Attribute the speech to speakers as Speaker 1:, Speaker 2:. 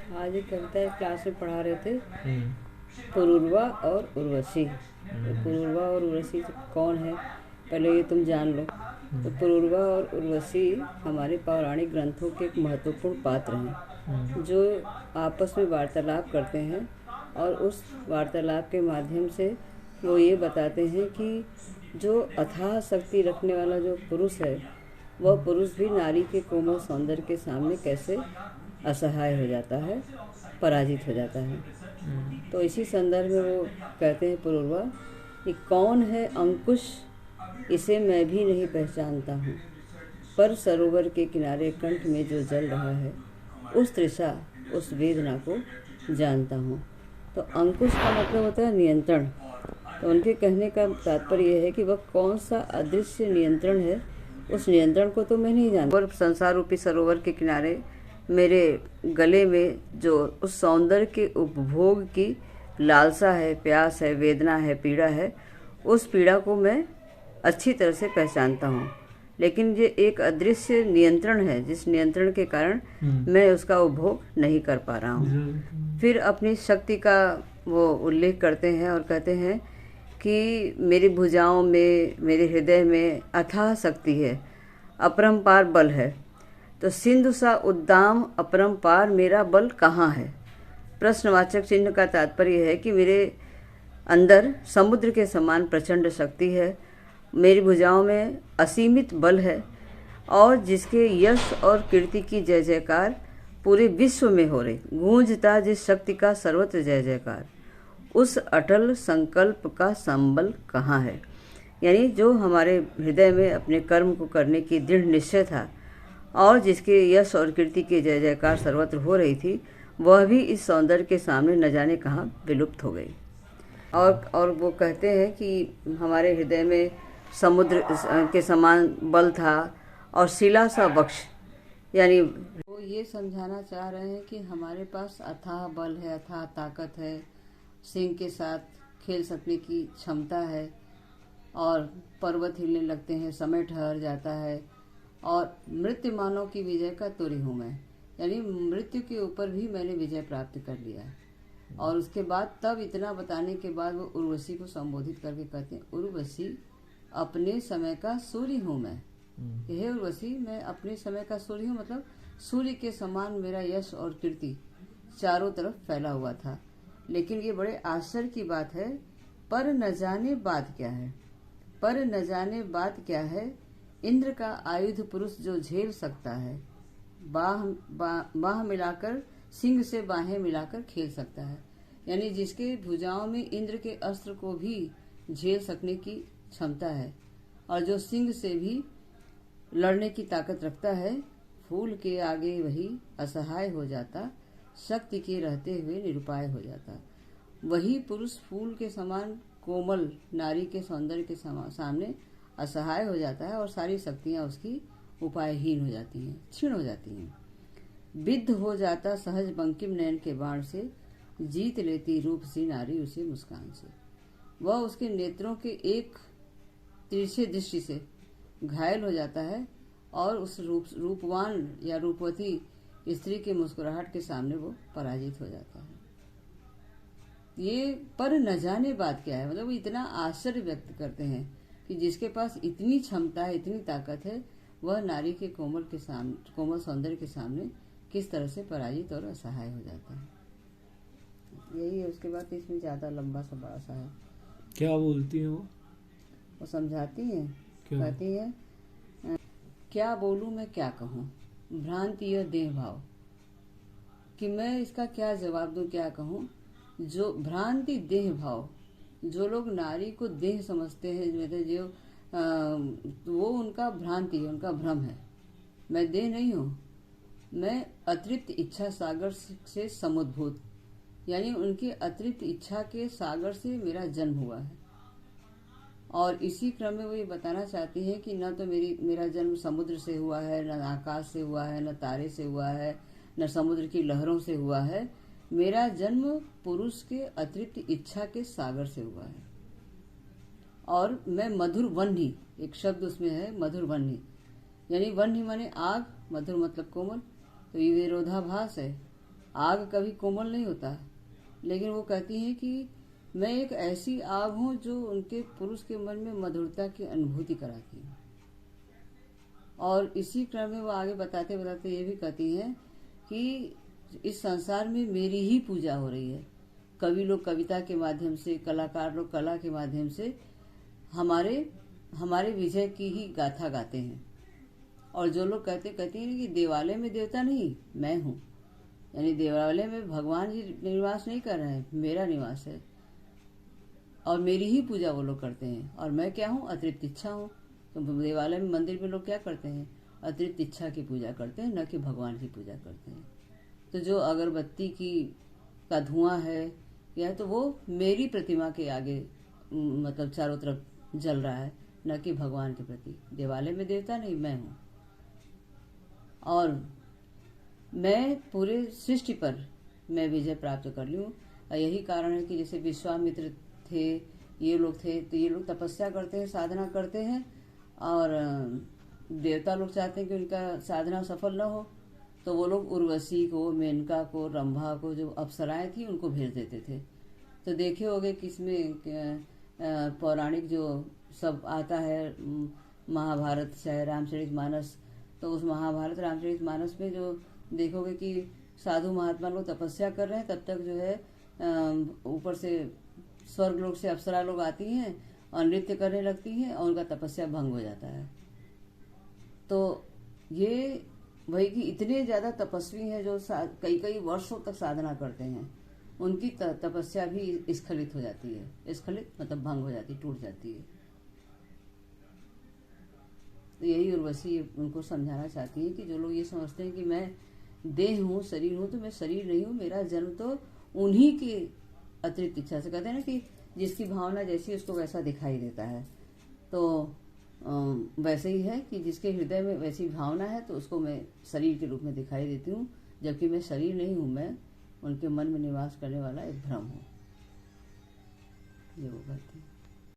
Speaker 1: आज एक कविता एक क्लास में पढ़ा रहे थे, पुरूरवा और उर्वशी। तो पुरूरवा और उर्वशी कौन है, पहले ये तुम जान लो। तो पुरूरवा और उर्वशी हमारे पौराणिक ग्रंथों के एक महत्वपूर्ण पात्र हैं जो आपस में वार्तालाप करते हैं, और उस वार्तालाप के माध्यम से वो ये बताते हैं कि जो अथाह शक्ति रखने वाला जो पुरुष है, वह पुरुष भी नारी के कोमल सौंदर्य के सामने कैसे असहाय हो जाता है, पराजित हो जाता है। तो इसी संदर्भ में वो कहते हैं पुरूरवा कि कौन है अंकुश, इसे मैं भी नहीं पहचानता हूँ, पर सरोवर के किनारे कंठ में जो जल रहा है, उस तृषा उस वेदना को जानता हूँ। तो अंकुश का मतलब होता है नियंत्रण। तो उनके कहने का तात्पर्य यह है कि वह कौन सा अदृश्य नियंत्रण है, उस नियंत्रण को तो मैं नहीं जानता। और संसार रूपी सरोवर के किनारे मेरे गले में जो उस सौंदर्य के उपभोग की लालसा है, प्यास है, वेदना है, पीड़ा है, उस पीड़ा को मैं अच्छी तरह से पहचानता हूँ। लेकिन ये एक अदृश्य नियंत्रण है, जिस नियंत्रण के कारण मैं उसका उपभोग नहीं कर पा रहा हूँ। फिर अपनी शक्ति का वो उल्लेख करते हैं और कहते हैं कि मेरी भुजाओं में, मेरे हृदय में अथाह शक्ति है, अपरंपार बल है। तो सिंधु सा उद्दाम अपरंपार मेरा बल कहाँ है। प्रश्नवाचक चिन्ह का तात्पर्य है कि मेरे अंदर समुद्र के समान प्रचंड शक्ति है, मेरी भुजाओं में असीमित बल है, और जिसके यश और कीर्ति की जय जयकार पूरे विश्व में हो रही, गूंजता जिस शक्ति का सर्वत्र जय जयकार, उस अटल संकल्प का संबल कहाँ है। यानी जो हमारे हृदय में अपने कर्म को करने की दृढ़ निश्चय था, और जिसके यश और कीर्ति की जय जयकार सर्वत्र हो रही थी, वह भी इस सौंदर्य के सामने न जाने कहाँ विलुप्त हो गई। और वो कहते हैं कि हमारे हृदय में समुद्र के समान बल था और शिला सा वक्ष। यानी वो ये समझाना चाह रहे हैं कि हमारे पास अथाह बल है, अथाह ताकत है, सिंह के साथ खेल सकने की क्षमता है, और पर्वत हिलने लगते हैं, समय ठहर जाता है, और मृत्यु मानव की विजय का तुरी हूँ मैं। यानी मृत्यु के ऊपर भी मैंने विजय प्राप्त कर लिया है। और उसके बाद तब इतना बताने के बाद वो उर्वशी को संबोधित करके कहते हैं, उर्वशी अपने समय का सूर्य हूँ मैं। हे उर्वशी, मैं अपने समय का सूर्य हूँ, मतलब सूर्य के समान मेरा यश और कीर्ति चारों तरफ फैला हुआ था। लेकिन ये बड़े आश्चर्य की बात है, पर न जाने बात क्या है, पर न जाने बात क्या है, इंद्र का आयुध पुरुष जो झेल सकता है, बाह मिलाकर सिंह से बाहें मिलाकर खेल सकता है। यानी जिसके भुजाओं में इंद्र के अस्त्र को भी झेल सकने की क्षमता है, और जो सिंह से भी लड़ने की ताकत रखता है, फूल के आगे वही असहाय हो जाता, शक्ति के रहते हुए निरुपाय हो जाता। वही पुरुष फूल के समान कोमल नारी के सौंदर्य के सामने असहाय हो जाता है, और सारी शक्तियां उसकी उपायहीन हो जाती हैं, क्षीण हो जाती हैं। विद्ध हो जाता सहज बंकिम नयन के बाण से, जीत लेती रूप सी नारी उसे मुस्कान से। वह उसके नेत्रों के एक तिरछे दृष्टि से घायल हो जाता है, और उस रूपवान या रूपवती स्त्री के मुस्कुराहट के सामने वो पराजित हो जाता है। ये पर न जाने बात क्या है, मतलब वो इतना आश्चर्य व्यक्त करते हैं कि जिसके पास इतनी क्षमता है, इतनी ताकत है, वह नारी के कोमल सौंदर्य के सामने किस तरह से पराजित और असहाय हो जाता है। यही है। उसके बाद इसमें ज्यादा लंबा सा बड़ा सा है।
Speaker 2: क्या बोलती है
Speaker 1: वो समझाती है, कहती है, क्या बोलूं मैं क्या कहूं, भ्रांति यह देह भाव, कि मैं इसका क्या जवाब दूं, क्या कहूं। जो भ्रांति देह भाव, जो लोग नारी को देह समझते हैं, मतलब जो वो उनका भ्रांति है, उनका भ्रम है। मैं देह नहीं हूँ, मैं अतिरिक्त इच्छा सागर से समुद्भूत, यानी उनकी अतिरिक्त इच्छा के सागर से मेरा जन्म हुआ है। और इसी क्रम में वो ये बताना चाहती है कि न तो मेरा जन्म समुद्र से हुआ है, न आकाश से हुआ है, न तारे से हुआ है, न समुद्र की लहरों से हुआ है। मेरा जन्म पुरुष के अतिरिक्त इच्छा के सागर से हुआ है। और मैं मधुर वन्ही, एक शब्द उसमें है मधुर वन्ही, यानी वन्ही माने आग, मधुर मतलब कोमल। तो ये विरोधाभास है आग कभी कोमल नहीं होता, लेकिन वो कहती हैं कि मैं एक ऐसी आग हूँ जो उनके पुरुष के मन में मधुरता की अनुभूति कराती है। और इसी क्रम में वो आगे बताते बताते ये भी कहती हैं कि इस संसार में मेरी ही पूजा हो रही है। कवि लोग कविता के माध्यम से, कलाकार लोग कला के माध्यम से हमारे विजय की ही गाथा गाते हैं। और जो लोग कहते हैं कि देवालय में देवता नहीं, मैं हूँ, यानी देवालय में भगवान जी निवास नहीं कर रहे हैं, मेरा निवास है और मेरी ही पूजा वो लोग करते हैं। और मैं क्या हूँ? अतृप्त इच्छा हूँ। तो देवालय में, मंदिर में लोग क्या करते हैं? अतृप्त इच्छा की पूजा करते हैं, न कि भगवान की पूजा करते हैं। तो जो अगरबत्ती का धुआं है या तो वो मेरी प्रतिमा के आगे मतलब चारों तरफ जल रहा है, न कि भगवान के प्रति। देवालय में देवता नहीं, मैं हूँ। और मैं पूरे सृष्टि पर मैं विजय प्राप्त कर लूँ। यही कारण है कि जैसे विश्वामित्र थे, ये लोग थे, तो ये लोग तपस्या करते हैं, साधना करते हैं, और देवता लोग चाहते हैं कि उनका साधना सफल न हो, तो वो लोग उर्वशी को, मेनका को, रंभा को, जो अप्सराएं थी, उनको भेज देते थे। तो देखे होंगे कि इसमें पौराणिक जो सब आता है, महाभारत चाहे रामचरितमानस, तो उस महाभारत रामचरितमानस में जो देखोगे कि साधु महात्मा लोग तपस्या कर रहे हैं, तब तक जो है ऊपर से स्वर्ग लोग से अप्सरा लोग आती हैं और नृत्य करने लगती हैं और उनका तपस्या भंग हो जाता है। तो ये वही कि इतने ज्यादा तपस्वी हैं जो कई कई वर्षों तक साधना करते हैं, उनकी तपस्या भी स्खलित हो जाती है। स्खलित मतलब भंग हो जाती, टूट जाती है। तो यही उर्वशी उनको समझाना चाहती है कि जो लोग ये समझते हैं कि मैं देह हूँ, शरीर हूँ, तो मैं शरीर नहीं हूँ, मेरा जन्म तो उन्हीं की अतिरिक्त इच्छा से। कहते हैं ना कि जिसकी भावना जैसी उसको वैसा दिखाई देता है। तो वैसे ही है कि जिसके हृदय में वैसी भावना है तो उसको मैं शरीर के रूप में दिखाई देती हूँ, जबकि मैं शरीर नहीं हूँ, मैं उनके मन में निवास करने वाला एक भ्रम हूँ। ये वो कहती है।